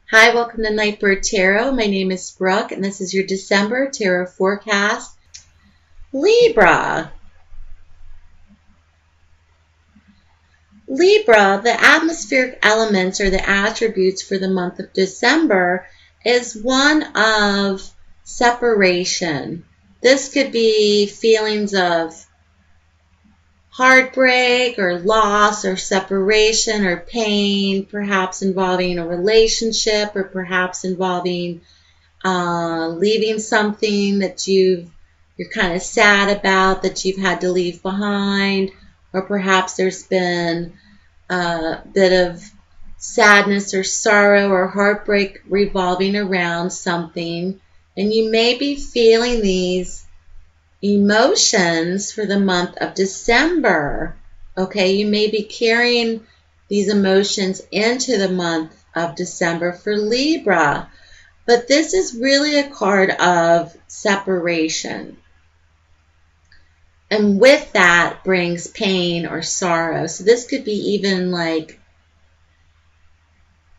Hi, welcome to Nightbird Tarot. My name is Brooke, and this is your December tarot forecast. Libra. Libra, the atmospheric elements or the attributes for the month of December is one of separation. This could be feelings of heartbreak or loss or separation or pain, perhaps involving a relationship or perhaps involving leaving something that you're kind of sad about that you've had to leave behind, or perhaps there's been a bit of sadness or sorrow or heartbreak revolving around something, and you may be feeling these emotions for the month of December. Okay, you may be carrying these emotions into the month of December for Libra, but this is really a card of separation. And with that brings pain or sorrow. So this could be even like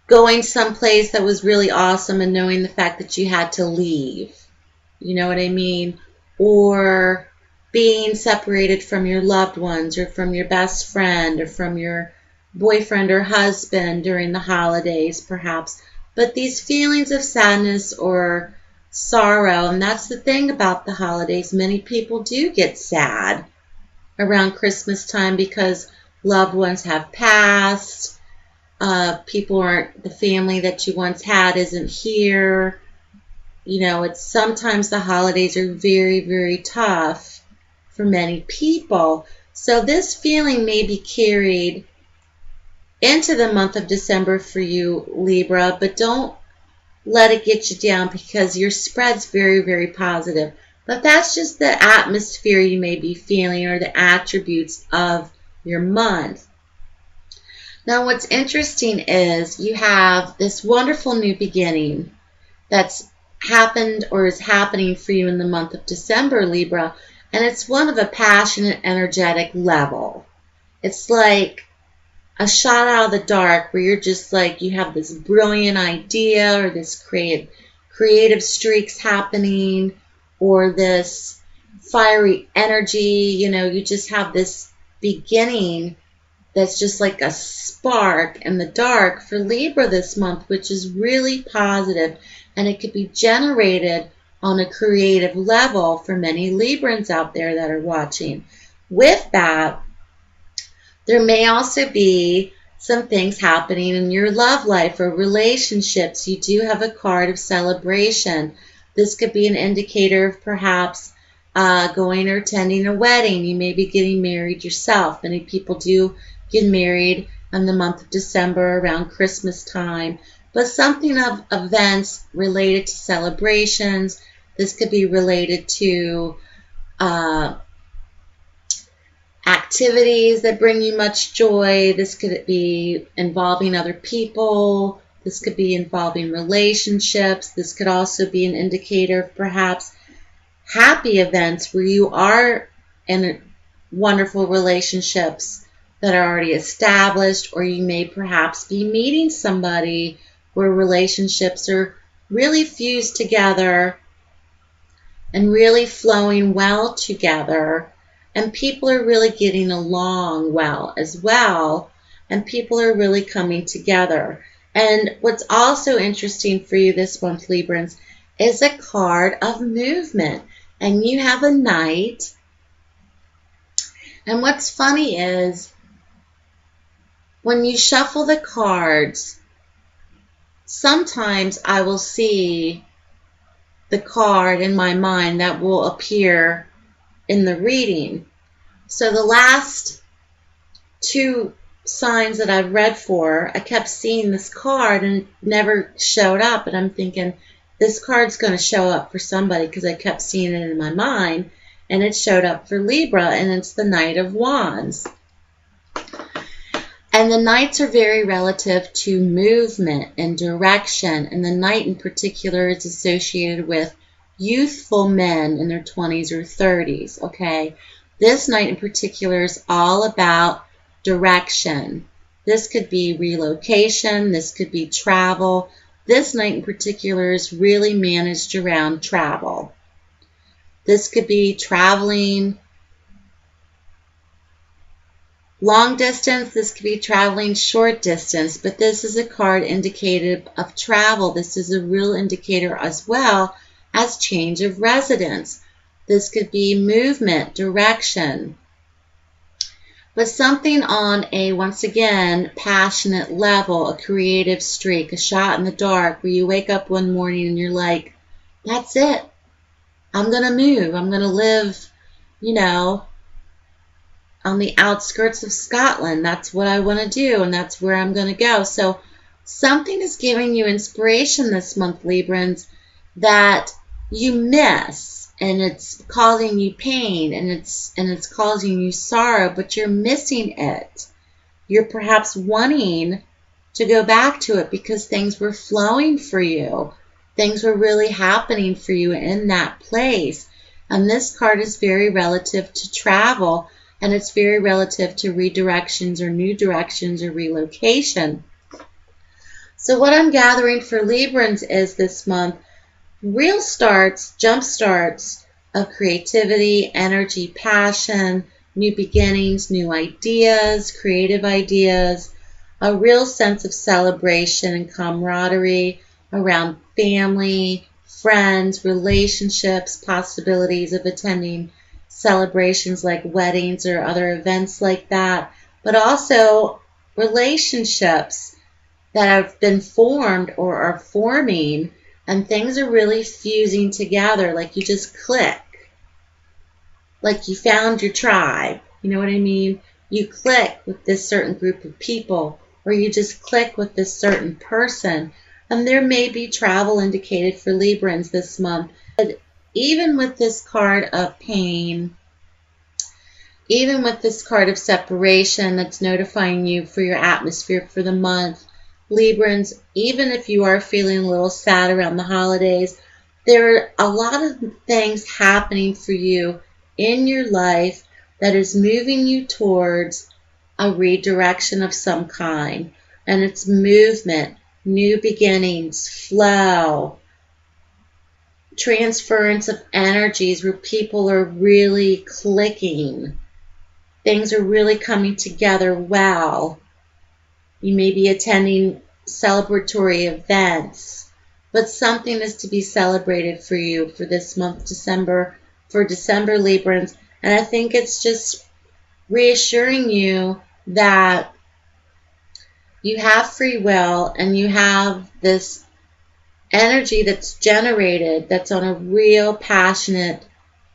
going someplace that was really awesome and knowing the fact that you had to leave. You know what I mean? Or being separated from your loved ones or from your best friend or from your boyfriend or husband during the holidays, perhaps. But these feelings of sadness or sorrow, and that's the thing about the holidays, many people do get sad around Christmas time because loved ones have passed, people aren't, the family that you once had isn't here. You know, it's sometimes the holidays are very, very tough for many people. So this feeling may be carried into the month of December for you, Libra, but don't let it get you down because your spread's very, very positive. But that's just the atmosphere you may be feeling or the attributes of your month. Now, what's interesting is you have this wonderful new beginning that's happened or is happening for you in the month of December, Libra, and it's one of a passionate, energetic level. It's like a shot out of the dark where you're just like, you have this brilliant idea or this creative streaks happening or this fiery energy, you know, you just have this beginning that's just like a spark in the dark for Libra this month, which is really positive, and it could be generated on a creative level for many Librans out there that are watching. With that, there may also be some things happening in your love life or relationships. You do have a card of celebration. This could be an indicator of perhaps going or attending a wedding. You may be getting married yourself. Many people do get married in the month of December around Christmas time. But something of events related to celebrations. This could be related to activities that bring you much joy. This could be involving other people. This could be involving relationships. This could also be an indicator of perhaps happy events where you are in wonderful relationships that are already established, or you may perhaps be meeting somebody where relationships are really fused together and really flowing well together, and people are really getting along well as well, and people are really coming together. And what's also interesting for you this month, Librans, is a card of movement, and you have a knight. And what's funny is when you shuffle the cards, sometimes I will see the card in my mind that will appear in the reading. So the last two signs that I've read for, I kept seeing this card and it never showed up. And I'm thinking, this card's going to show up for somebody because I kept seeing it in my mind. And it showed up for Libra, and it's the Knight of Wands. And the Knights are very relative to movement and direction. And the Knight in particular is associated with youthful men in their 20s or 30s, okay? This Knight in particular is all about direction. This could be relocation. This could be travel. this night in particular is really managed around travel. This could be traveling long distance, this could be traveling short distance, but this is a card indicative of travel. This is a real indicator as well as change of residence. This could be movement, direction, but something on a, once again, passionate level, a creative streak, a shot in the dark where you wake up one morning and you're like, that's it. I'm going to move. I'm going to live, you know, on the outskirts of Scotland. That's what I want to do, and that's where I'm going to go. So something is giving you inspiration this month, Librans, that you miss, and it's causing you pain, and it's causing you sorrow, but you're missing it. You're perhaps wanting to go back to it because things were flowing for you. Things were really happening for you in that place. And this card is very relative to travel, and it's very relative to redirections or new directions or relocation. So what I'm gathering for Librans is this month, real starts, jump starts of creativity, energy, passion, new beginnings, new ideas, creative ideas, a real sense of celebration and camaraderie around family, friends, relationships, possibilities of attending celebrations like weddings or other events like that, but also relationships that have been formed or are forming, and things are really fusing together, like you just click, like you found your tribe. You know what I mean? You click with this certain group of people, or you just click with this certain person. And there may be travel indicated for Librans this month. But even with this card of pain, even with this card of separation that's notifying you for your atmosphere for the month, Librans, even if you are feeling a little sad around the holidays, there are a lot of things happening for you in your life that is moving you towards a redirection of some kind. And it's movement, new beginnings, flow, transference of energies where people are really clicking. Things are really coming together well. You may be attending celebratory events, but something is to be celebrated for you for this month, December, for December Librans. And I think it's just reassuring you that you have free will and you have this energy that's generated that's on a real passionate,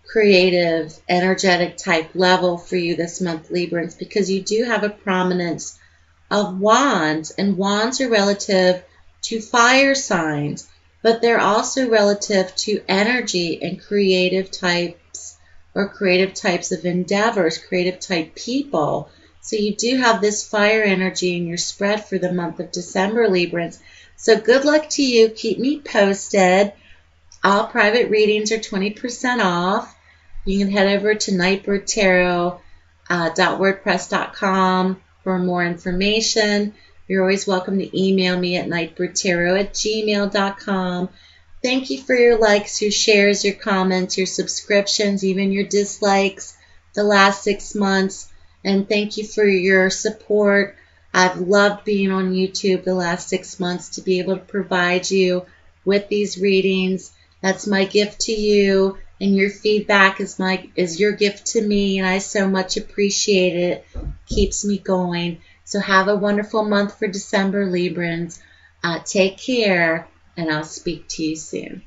creative, energetic type level for you this month, Librans, because you do have a prominence of wands, and wands are relative to fire signs, but they're also relative to energy and creative types or creative types of endeavors, creative type people. So you do have this fire energy in your spread for the month of December, Librans. So good luck to you. Keep me posted. All private readings are 20% off. You can head over to nightbirdtarot.wordpress.com for more information. You're always welcome to email me at nightbirdtarot@gmail.com. Thank you for your likes, your shares, your comments, your subscriptions, even your dislikes the last 6 months. And thank you for your support. I've loved being on YouTube the last 6 months to be able to provide you with these readings. That's my gift to you, and your feedback is your gift to me, and I so much appreciate it. Keeps me going. So have a wonderful month for December, Librans. Take care, and I'll speak to you soon.